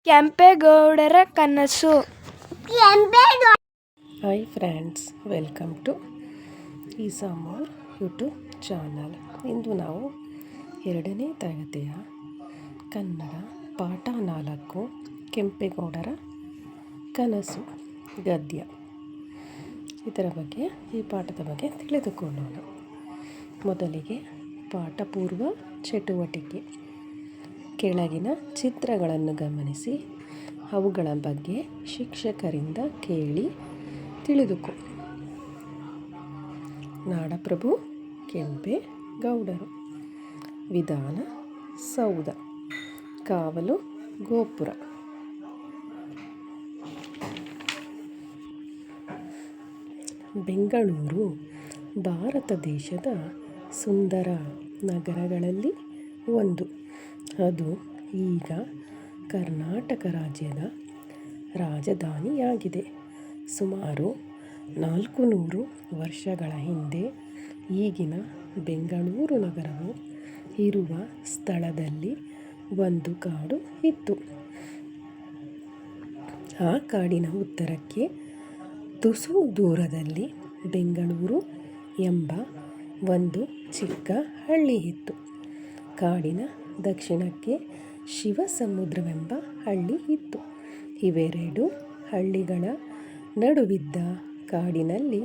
ಕೆಂಪೇಗೌಡರ ಕನಸು. Hi friends, welcome to ಈಸಾಮೋರ್ ಯೂಟ್ಯೂಬ್ ಚಾನಲ್. ಇಂದು ನಾವು 2ನೇ ತರಗತಿಯ ಕನ್ನಡ ಪಾಠ 4 ಕೆಂಪೇಗೌಡರ ಕನಸು ಗದ್ಯ ಇದರ ಬಗ್ಗೆ ಈ ಪಾಠದ ಬಗ್ಗೆ ತಿಳಿದುಕೊಳ್ಳೋಣ. ಮೊದಲಿಗೆ ಪಾಠ ಪೂರ್ವ ಚಟುವಟಿಕೆ. ಕೆಳಗಿನ ಚಿತ್ರಗಳನ್ನು ಗಮನಿಸಿ ಅವುಗಳ ಬಗ್ಗೆ ಶಿಕ್ಷಕರಿಂದ ಕೇಳಿ ತಿಳಿದುಕೋ. ನಾಡಪ್ರಭು ಕೆಂಪೇಗೌಡರು. ವಿಧಾನ ಸೌಧ, ಕಾವಲು ಗೋಪುರ. ಬೆಂಗಳೂರು ಭಾರತ ದೇಶದ ಸುಂದರ ನಗರಗಳಲ್ಲಿ ಒಂದು. ಅದು ಈಗ ಕರ್ನಾಟಕ ರಾಜ್ಯದ ರಾಜಧಾನಿಯಾಗಿದೆ. ಸುಮಾರು 400 ವರ್ಷಗಳ ಹಿಂದೆ ಈಗಿನ ಬೆಂಗಳೂರು ನಗರವು ಇರುವ ಸ್ಥಳದಲ್ಲಿ ಒಂದು ಕಾಡು ಇತ್ತು. ಆ ಕಾಡಿನ ಉತ್ತರಕ್ಕೆ ತುಸು ದೂರದಲ್ಲಿ ಬೆಂಗಳೂರು ಎಂಬ ಒಂದು ಚಿಕ್ಕ ಹಳ್ಳಿ ಇತ್ತು. ಕಾಡಿನ ದಕ್ಷಿಣಕ್ಕೆ ಶಿವಸಮುದ್ರವೆಂಬ ಹಳ್ಳಿ ಇತ್ತು. ಇವೆರಡು ಹಳ್ಳಿಗಳ ನಡುವಿದ್ದ ಕಾಡಿನಲ್ಲಿ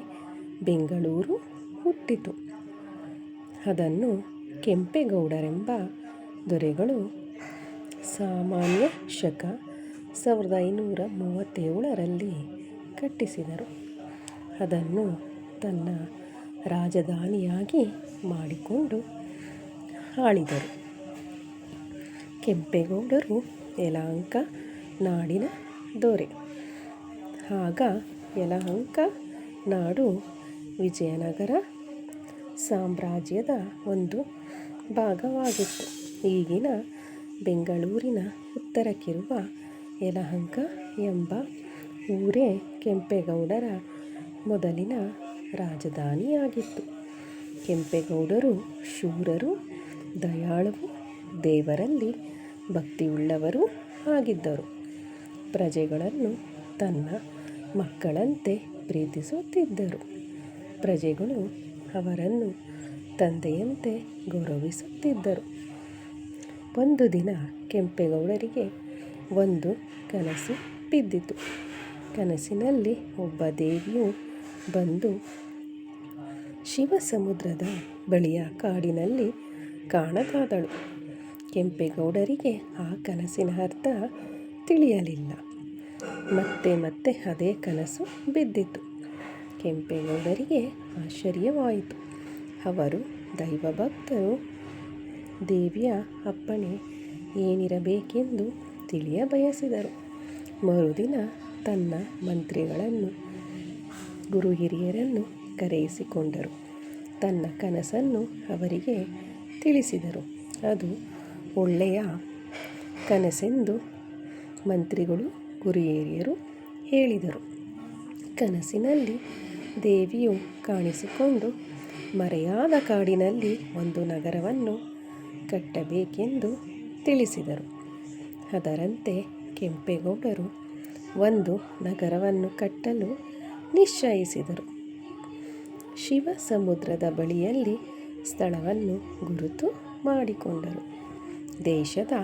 ಬೆಂಗಳೂರು ಹುಟ್ಟಿತು. ಅದನ್ನು ಕೆಂಪೇಗೌಡರೆಂಬ ದೊರೆಗಳು ಸಾಮಾನ್ಯ ಶಕ 1537ರಲ್ಲಿ ಕಟ್ಟಿಸಿದರು. ಅದನ್ನು ತನ್ನ ರಾಜಧಾನಿಯಾಗಿ ಮಾಡಿಕೊಂಡು ಆಳಿದರು. ಕೆಂಪೇಗೌಡರು ಯಲಹಂಕ ನಾಡಿನ ದೊರೆ. ಆಗ ಯಲಹಂಕ ನಾಡು ವಿಜಯನಗರ ಸಾಮ್ರಾಜ್ಯದ ಒಂದು ಭಾಗವಾಗಿತ್ತು. ಈಗಿನ ಬೆಂಗಳೂರಿನ ಉತ್ತರಕ್ಕಿರುವ ಯಲಹಂಕ ಎಂಬ ಊರೇ ಕೆಂಪೇಗೌಡರ ಮೊದಲಿನ ರಾಜಧಾನಿಯಾಗಿತ್ತು. ಕೆಂಪೇಗೌಡರು ಶೂರರು, ದಯಾಳುವು, ದೇವರಲ್ಲಿ ಭಕ್ತಿಯುಳ್ಳವರೂ ಆಗಿದ್ದರು. ಪ್ರಜೆಗಳನ್ನು ತನ್ನ ಮಕ್ಕಳಂತೆ ಪ್ರೀತಿಸುತ್ತಿದ್ದರು. ಪ್ರಜೆಗಳು ಅವರನ್ನು ತಂದೆಯಂತೆ ಗೌರವಿಸುತ್ತಿದ್ದರು. ಒಂದು ದಿನ ಕೆಂಪೇಗೌಡರಿಗೆ ಒಂದು ಕನಸು ಬಿದ್ದಿತು. ಕನಸಿನಲ್ಲಿ ಒಬ್ಬ ದೇವಿಯು ಬಂದು ಶಿವಸಮುದ್ರದ ಬಳಿಯ ಕಾಡಿನಲ್ಲಿ ಕಾಣದಾದಳು. ಕೆಂಪೇಗೌಡರಿಗೆ ಆ ಕನಸಿನ ಅರ್ಥ ತಿಳಿಯಲಿಲ್ಲ. ಮತ್ತೆ ಅದೇ ಕನಸು ಬಿದ್ದಿತು. ಕೆಂಪೇಗೌಡರಿಗೆ ಆಶ್ಚರ್ಯವಾಯಿತು. ಅವರು ದೈವಭಕ್ತರು. ದೇವಿಯ ಅಪ್ಪಣೆ ಏನಿರಬೇಕೆಂದು ತಿಳಿಯ ಬಯಸಿದರು. ಮರುದಿನ ತನ್ನ ಮಂತ್ರಿಗಳನ್ನು, ಗುರು ಹಿರಿಯರನ್ನು ಕರೆಯಿಸಿಕೊಂಡರು. ತನ್ನ ಕನಸನ್ನು ಅವರಿಗೆ ತಿಳಿಸಿದರು. ಅದು ಒಳ್ಳೆಯ ಕನಸೆಂದು ಮಂತ್ರಿಗಳು, ಗುರು ಹಿರಿಯರು ಹೇಳಿದರು. ಕನಸಿನಲ್ಲಿ ದೇವಿಯು ಕಾಣಿಸಿಕೊಂಡು ಮರೆಯಾದ ಕಾಡಿನಲ್ಲಿ ಒಂದು ನಗರವನ್ನು ಕಟ್ಟಬೇಕೆಂದು ತಿಳಿಸಿದರು. ಅದರಂತೆ ಕೆಂಪೇಗೌಡರು ಒಂದು ನಗರವನ್ನು ಕಟ್ಟಲು ನಿಶ್ಚಯಿಸಿದರು. ಶಿವಸಮುದ್ರದ ಬಳಿಯಲ್ಲಿ ಸ್ಥಳವನ್ನು ಗುರುತು ಮಾಡಿಕೊಂಡರು. ದೇಶದ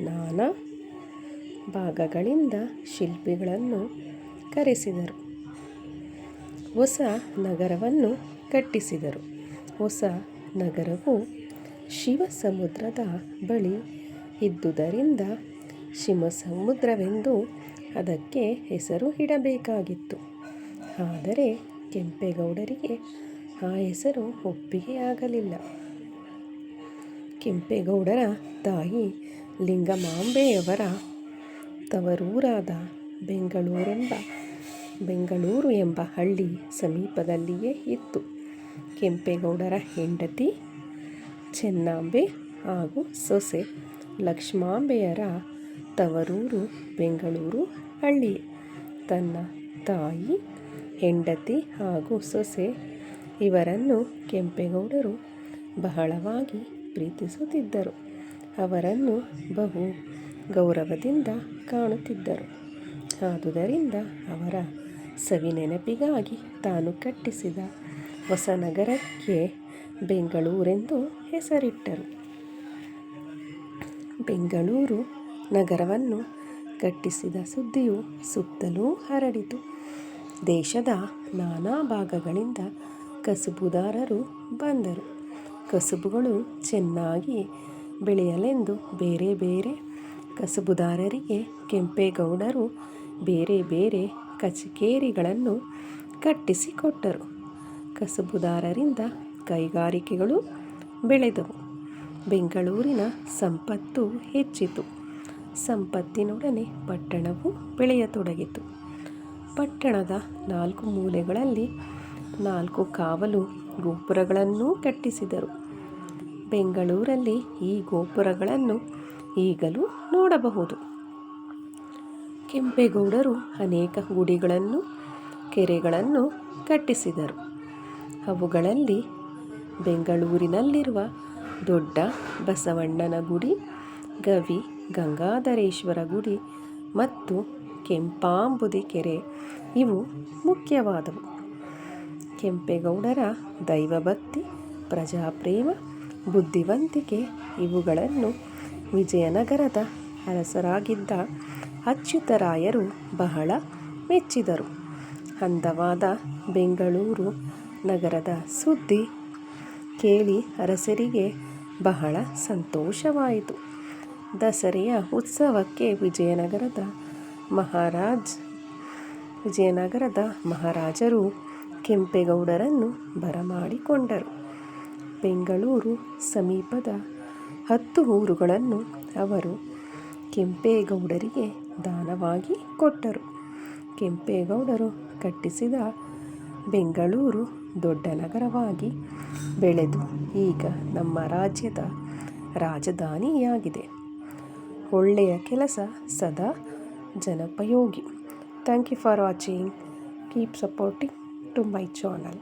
ನಾನಾ ಭಾಗಗಳಿಂದ ಶಿಲ್ಪಿಗಳನ್ನು ಕರೆಸಿದರು. ಹೊಸ ನಗರವನ್ನು ಕಟ್ಟಿಸಿದರು. ಹೊಸ ನಗರವು ಶಿವಸಮುದ್ರದ ಬಳಿ ಇದ್ದುದರಿಂದ ಶಿವಸಮುದ್ರವೆಂದು ಅದಕ್ಕೆ ಹೆಸರು ಇಡಬೇಕಾಗಿತ್ತು. ಆದರೆ ಕೆಂಪೇಗೌಡರಿಗೆ ಆ ಹೆಸರು ಒಪ್ಪಿಗೆಯಾಗಲಿಲ್ಲ. ಕೆಂಪೇಗೌಡರ ತಾಯಿ ಲಿಂಗಮಾಂಬೆಯವರ ತವರೂರಾದ ಬೆಂಗಳೂರು ಎಂಬ ಹಳ್ಳಿ ಸಮೀಪದಲ್ಲಿಯೇ ಇತ್ತು. ಕೆಂಪೇಗೌಡರ ಹೆಂಡತಿ ಚೆನ್ನಾಂಬೆ ಹಾಗೂ ಸೊಸೆ ಲಕ್ಷ್ಮಾಂಬೆಯರ ತವರೂರು ಬೆಂಗಳೂರು ಹಳ್ಳಿಯೇ. ತನ್ನ ತಾಯಿ, ಹೆಂಡತಿ ಹಾಗೂ ಸೊಸೆ ಇವರನ್ನು ಕೆಂಪೇಗೌಡರು ಬಹಳವಾಗಿ ಪ್ರೀತಿಸುತ್ತಿದ್ದರು. ಅವರನ್ನು ಬಹು ಗೌರವದಿಂದ ಕಾಣುತ್ತಿದ್ದರು. ಆದುದರಿಂದ ಅವರ ಸವಿ ನೆನಪಿಗಾಗಿ ತಾನು ಕಟ್ಟಿಸಿದ ಹೊಸ ನಗರಕ್ಕೆ ಬೆಂಗಳೂರೆಂದು ಹೆಸರಿಟ್ಟರು. ಬೆಂಗಳೂರು ನಗರವನ್ನು ಕಟ್ಟಿಸಿದ ಸುದ್ದಿಯು ಸುತ್ತಲೂ ಹರಡಿತು. ದೇಶದ ನಾನಾ ಭಾಗಗಳಿಂದ ಕಸುಬುದಾರರು ಬಂದರು. ಕಸುಬುಗಳು ಚೆನ್ನಾಗಿ ಬೆಳೆಯಲೆಂದು ಬೇರೆ ಬೇರೆ ಕಸುಬುದಾರರಿಗೆ ಕೆಂಪೇಗೌಡರು ಬೇರೆ ಬೇರೆ ಕಚೇರಿಗಳನ್ನು ಕಟ್ಟಿಸಿಕೊಟ್ಟರು. ಕಸುಬುದಾರರಿಂದ ಕೈಗಾರಿಕೆಗಳು ಬೆಳೆದವು. ಬೆಂಗಳೂರಿನ ಸಂಪತ್ತು ಹೆಚ್ಚಿತು. ಸಂಪತ್ತಿನೊಡನೆ ಪಟ್ಟಣವು ಬೆಳೆಯತೊಡಗಿತು. ಪಟ್ಟಣದ 4 ಮೂಲೆಗಳಲ್ಲಿ 4 ಕಾವಲು ಗೋಪುರಗಳನ್ನೂ ಕಟ್ಟಿಸಿದರು. ಬೆಂಗಳೂರಲ್ಲಿ ಈ ಗೋಪುರಗಳನ್ನು ಈಗಲೂ ನೋಡಬಹುದು. ಕೆಂಪೇಗೌಡರು ಅನೇಕ ಗುಡಿಗಳನ್ನು, ಕೆರೆಗಳನ್ನು ಕಟ್ಟಿಸಿದರು. ಅವುಗಳಲ್ಲಿ ಬೆಂಗಳೂರಿನಲ್ಲಿರುವ ದೊಡ್ಡ ಬಸವಣ್ಣನ ಗುಡಿ, ಗವಿ ಗಂಗಾಧರೇಶ್ವರ ಗುಡಿ ಮತ್ತು ಕೆಂಪಾಂಬುದಿ ಕೆರೆ ಇವು ಮುಖ್ಯವಾದವು. ಕೆಂಪೇಗೌಡರ ದೈವಭಕ್ತಿ, ಪ್ರಜಾಪ್ರೇಮ, ಬುದ್ಧಿವಂತಿಕೆ ಇವುಗಳನ್ನು ವಿಜಯನಗರದ ಅರಸರಾಗಿದ್ದ ಅಚ್ಯುತರಾಯರು ಬಹಳ ಮೆಚ್ಚಿದರು. ಅಂದವಾದ ಬೆಂಗಳೂರು ನಗರದ ಸುದ್ದಿ ಕೇಳಿ ಅರಸರಿಗೆ ಬಹಳ ಸಂತೋಷವಾಯಿತು. ದಸರೆಯ ಉತ್ಸವಕ್ಕೆ ವಿಜಯನಗರದ ಮಹಾರಾಜರು ಕೆಂಪೇಗೌಡರನ್ನು ಬರಮಾಡಿಕೊಂಡರು. ಬೆಂಗಳೂರು ಸಮೀಪದ 10 ಊರುಗಳನ್ನು ಅವರು ಕೆಂಪೇಗೌಡರಿಗೆ ದಾನವಾಗಿ ಕೊಟ್ಟರು. ಕೆಂಪೇಗೌಡರು ಕಟ್ಟಿಸಿದ ಬೆಂಗಳೂರು ದೊಡ್ಡ ನಗರವಾಗಿ ಬೆಳೆದು ಈಗ ನಮ್ಮ ರಾಜ್ಯದ ರಾಜಧಾನಿಯಾಗಿದೆ. ಒಳ್ಳೆಯ ಕೆಲಸ ಸದಾ ಜನೋಪಯೋಗಿ. Thank you for watching. Keep supporting to my channel.